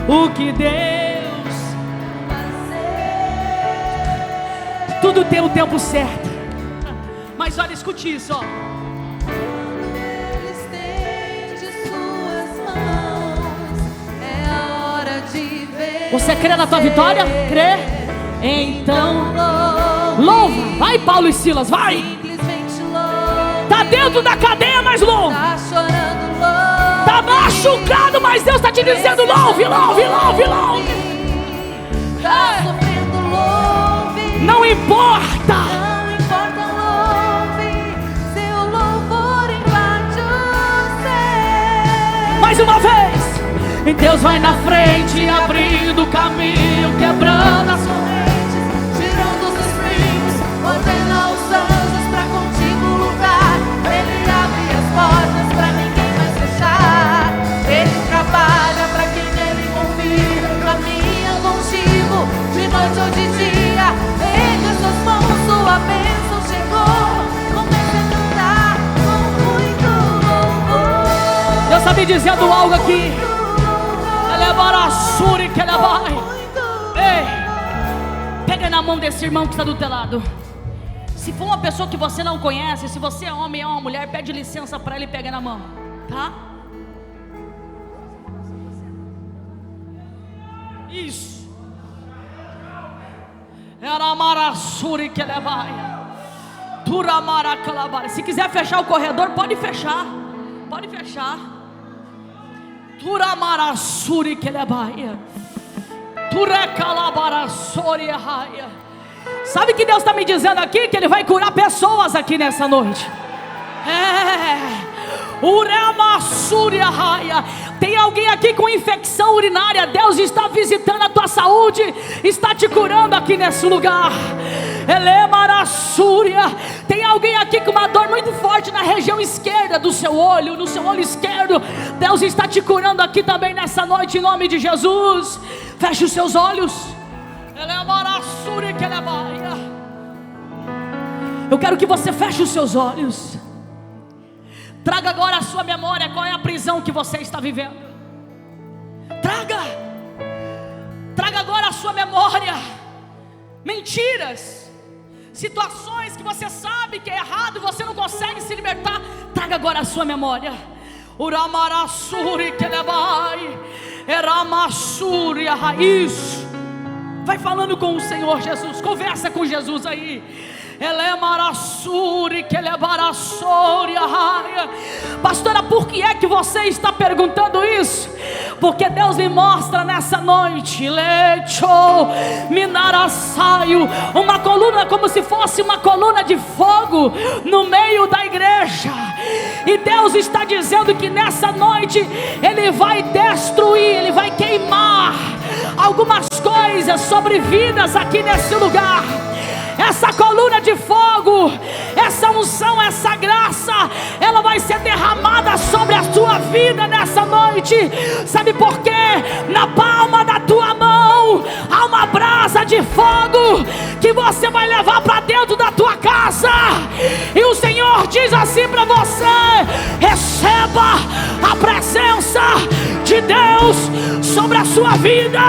o que Deus fazer. Tudo tem o tempo certo. Mas olha, escute isso, ó. Ele estende suas mãos, é a hora de ver. Você crê na tua vitória? Crê? Então louva. Vai, Paulo e Silas, vai. Simplesmente louve. Tá dentro da cadeia, mas louva. Tá chorando, louve. Tá machucado, mas Deus está te dizendo louve, louve, louve, louve. Tá sofrendo, louve. Não importa. Não importa, louve. Seu louvor invade o céu. Mais uma vez. E Deus vai na frente, abrindo o caminho, quebrando as correntes, tirando os espinhos, ordena os anjos pra contigo lutar. Ele abre as portas pra ninguém mais fechar. Ele trabalha pra quem nele confia, caminha contigo de noite ou de dia. Erga suas mãos, sua bênção chegou. Comece a cantar com muito louvor. Deus está me dizendo algo aqui. Que ela vai. Ei, pega na mão desse irmão que está do teu lado. Se for uma pessoa que você não conhece, se você é homem ou uma mulher, pede licença para ele e pega na mão, tá? Isso. Era marassuri que ela vai. Turamara calabara. Se quiser fechar o corredor, pode fechar. Pode fechar. Turamarassuri que ele vai. Turecalabarassori raia. Sabe que Deus está me dizendo aqui? Que Ele vai curar pessoas aqui nessa noite. Uremassuri raia. Tem alguém aqui com infecção urinária? Deus está visitando a tua saúde, está te curando aqui nesse lugar. Elemarassuria. Tem alguém aqui com uma dor muito forte na região esquerda do seu olho, no seu olho esquerdo. Deus está te curando aqui também nessa noite, em nome de Jesus. Feche os seus olhos. Elemarassuria que ela vai. Eu quero que você feche os seus olhos. Traga agora a sua memória. Qual é a prisão que você está vivendo? Traga agora a sua memória. Mentiras, situações que você sabe que é errado e você não consegue se libertar. Traga agora a sua memória. Uramarassuri que lebai. Eramassuri a raiz. Vai falando com o Senhor Jesus. Conversa com Jesus aí. Pastora, por que é que você está perguntando isso? Porque Deus me mostra nessa noite uma coluna, como se fosse uma coluna de fogo no meio da igreja. E Deus está dizendo que nessa noite Ele vai destruir, Ele vai queimar algumas coisas sobre vidas aqui nesse lugar. Essa coluna de fogo, essa unção, essa graça, ela vai ser derramada sobre a sua vida nessa noite. Sabe por quê? Na palma da tua mão há uma brasa de fogo que você vai levar para dentro da tua casa. E o Senhor diz assim para você: receba a presença de Deus sobre a sua vida.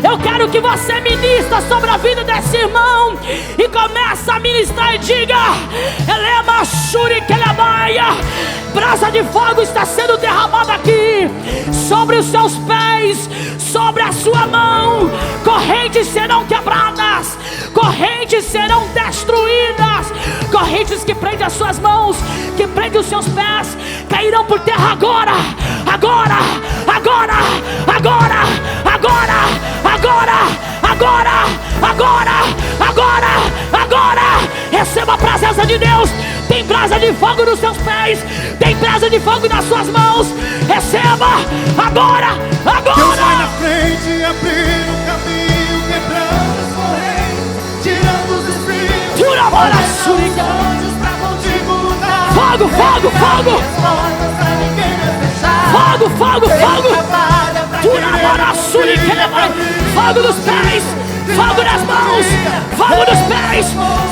Eu quero que você ministre sobre a vida desse irmão e começa a ministrar e diga: Elema Shuri Kelebaia. Brasa de fogo está sendo derramada aqui sobre os seus pés, sobre a sua mão. Correntes serão quebradas, correntes serão destruídas, correntes que prendem as suas mãos, que prendem os seus pés, cairão por terra agora, agora, agora, agora, agora, agora, agora, agora, agora, agora. Receba a presença de Deus. Tem brasa de fogo nos seus pés, tem brasa de fogo nas suas mãos. Receba agora, agora. Deus vai na frente, abrir o caminho, quebrando as correntes, tirando os espinhos. Tira agora, fogo, fogo, fogo, fogo, fogo, fogo. Tira agora, fogo nos pés, fogo nas mãos, fogo nos pés,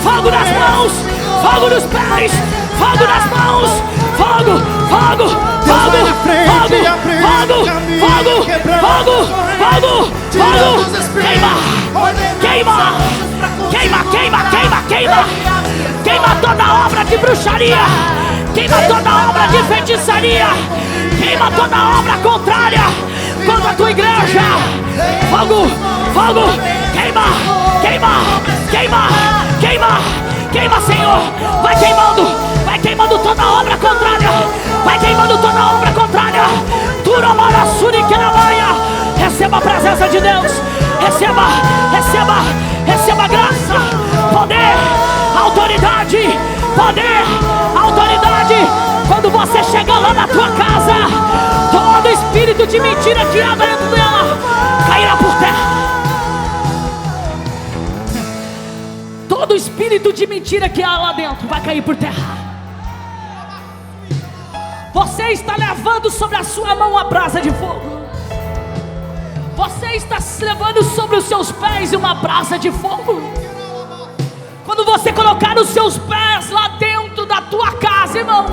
fogo nas mãos, fogo nos pés, fogo nas mãos, fogo, fogo, Deus vai fogo, na frente, fogo, abrindo fogo, caminho, fogo, quebrando fogo, as correntes, fogo, tirando os fogo, espinhos, queima, ordenando queima, os anjos pra contigo queima, queima, lutar. queima, queima, queima toda obra de bruxaria, queima toda obra de feitiçaria, queima toda obra contrária contra a tua igreja. Fogo, fogo, queima, queima, queima, queima, queima, Senhor. Vai queimando toda obra contrária, vai queimando toda obra contrária. Turamara suri kelamaia. Receba a presença de Deus, receba, receba, receba graça, poder, autoridade, poder, autoridade. Quando você chega lá na tua casa, todo espírito de mentira que há dentro dela cairá por terra. Todo espírito de mentira que há lá dentro vai cair por terra. Você está levando sobre a sua mão a brasa de fogo. Você está levando sobre os seus pés uma brasa de fogo. Quando você colocar os seus pés lá dentro da tua casa, irmão,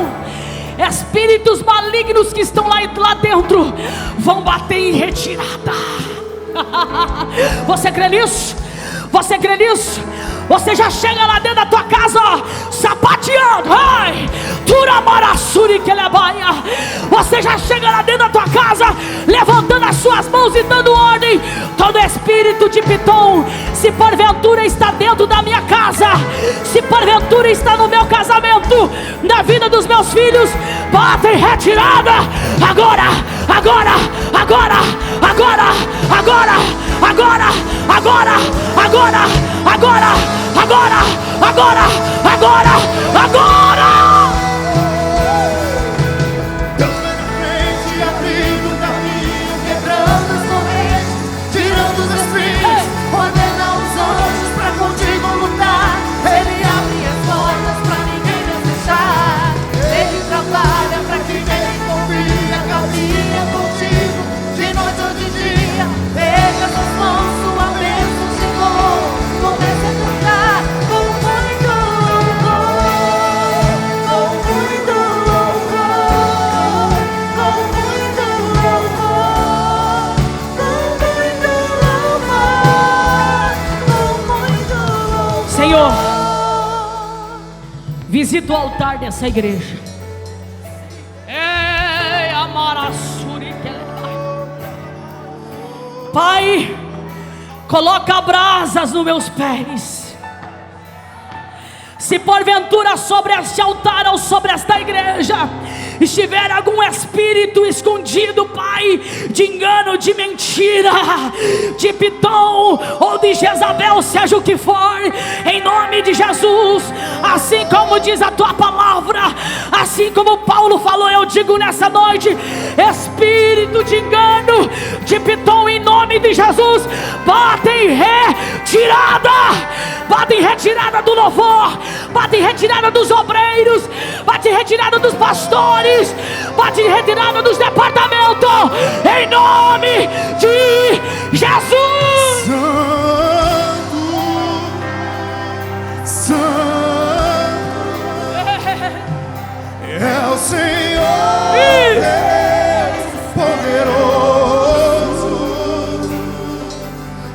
espíritos malignos que estão lá dentro vão bater em retirada. Você crê nisso? Você crê nisso? Você já chega lá dentro da tua casa, ó, sapateando. Ai, turamarassuri que lebaia. Você já chega lá dentro da tua casa, levantando as suas mãos e dando ordem. Todo espírito de Pitom, se porventura está dentro da minha casa, se porventura está no meu casamento, na vida dos meus filhos, bata em retirada. Agora, agora, agora, agora, agora, agora, agora, agora, agora, agora, agora, agora, agora. Deus vai na frente, abrindo o caminho, quebrando as correntes, tirando os espinhos, Ordena os anjos pra contigo lutar. Ele abre as portas pra ninguém nos deixar. Ele trabalha pra quem nele confia. Caminha contigo de noite ou de dia. Pega nas mãos sua bênção chegou. Comece a cantar com muito louvor, com muito louvor, com muito louvor, com muito louvor. Senhor, visita o altar dessa igreja. Ei, amarassuri que lebaia. Pai, coloca brasas nos meus pés. Se porventura sobre este altar ou sobre esta igreja estiver algum espírito escondido, Pai, de engano, de mentira, de Pitom ou de Jezabel, seja o que for, em nome de Jesus, assim como diz a tua palavra, assim como Paulo falou, eu digo nessa noite: espírito de engano, de Pitom, em nome de Jesus, bate em retirada, bate em retirada do louvor, bate em retirada dos obreiros, bate em retirada dos pastores, bate em retirada dos departamentos, em nome de Jesus. Santo, é o Senhor Deus poderoso,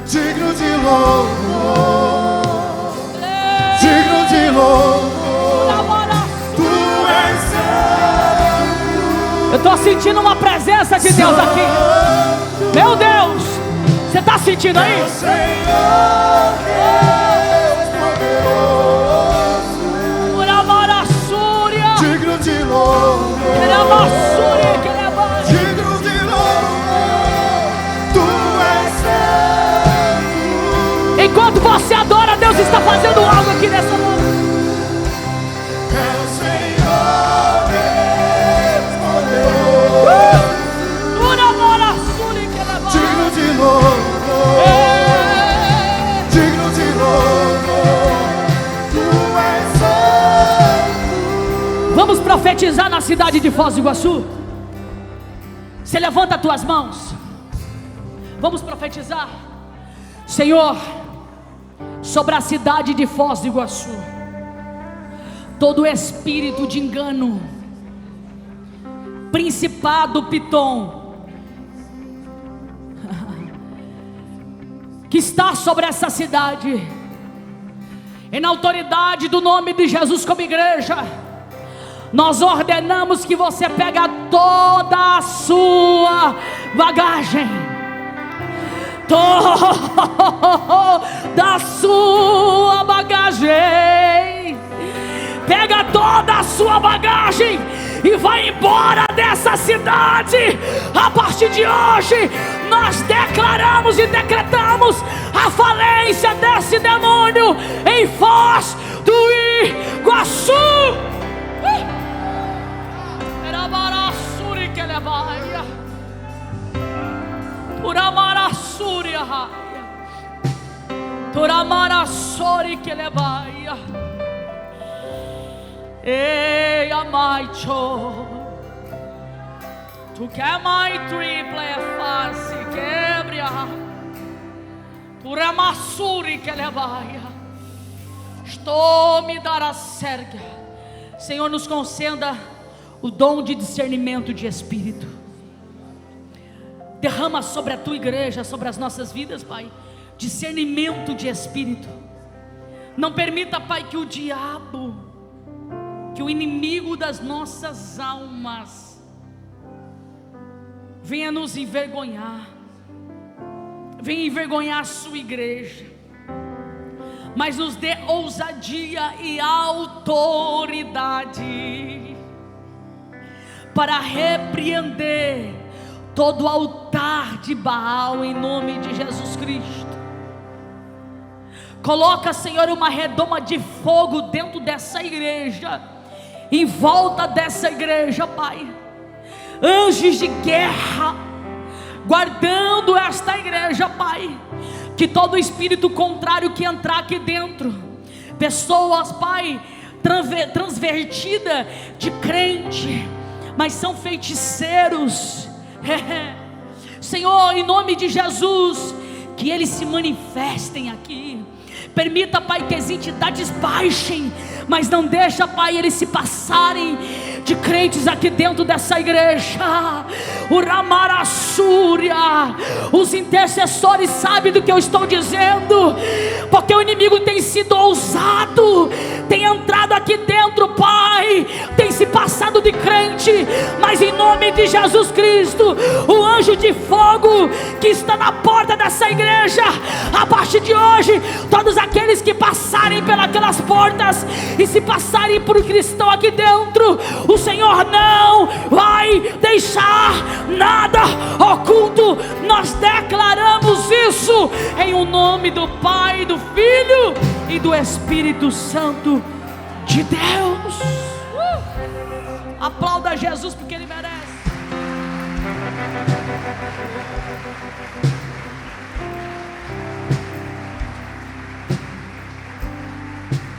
digno de louvor, digno de louvor. Tu és santo. Eu estou sentindo uma presença de Deus aqui. Meu Deus, você está sentindo aí? Senhor Deus poderoso, digno de louvor, digno de louvor. Tu és santo. Enquanto você adora, Deus está fazendo algo aqui nessa noite. É o Senhor Deus poderoso, digno de louvor, digno de louvor. Tu és santo. Vamos profetizar na cidade de Foz do Iguaçu. Você levanta as tuas mãos. Vamos profetizar, Senhor, sobre a cidade de Foz do Iguaçu. Todo espírito de engano, principado Pitom, que está sobre essa cidade, e na autoridade do nome de Jesus, como igreja, nós ordenamos que você pega toda a sua bagagem, toda a sua bagagem, pega toda a sua bagagem e vai embora dessa cidade. A partir de hoje nós declaramos e decretamos a falência desse demônio em Foz do Iguaçu. Ei, amaicho, tu quer mais triple face quebra, turamassuri que levaia, estou me dar a serga. Senhor, nos conceda o dom de discernimento de espírito. Derrama sobre a tua igreja, sobre as nossas vidas, Pai, discernimento de espírito. Não permita, Pai, que o diabo, que o inimigo das nossas almas venha nos envergonhar, venha envergonhar a sua igreja, mas nos dê ousadia e autoridade para repreender todo altar de Baal em nome de Jesus Cristo. Coloca, Senhor, uma redoma de fogo dentro dessa igreja, em volta dessa igreja, Pai. Anjos de guerra guardando esta igreja, Pai. Que todo espírito contrário que entrar aqui dentro, pessoas, Pai, transvertida de crente, mas são feiticeiros, Senhor, em nome de Jesus, que eles se manifestem aqui. Permita, Pai, que as entidades baixem, mas não deixa, Pai, eles se passarem de crentes aqui dentro dessa igreja. O Ramarassúria, os intercessores sabem do que eu estou dizendo, porque o inimigo tem sido ousado, tem entrado aqui dentro, Pai, tem se passado de crente, mas em nome de Jesus Cristo, o anjo de fogo que está na porta dessa igreja, a partir de hoje, todos aqueles que passarem pelas portas e se passarem por cristão aqui dentro, o Senhor não vai deixar nada oculto. Nós declaramos isso em o nome do Pai, do Filho e do Espírito Santo de Deus. Aplauda Jesus porque Ele merece.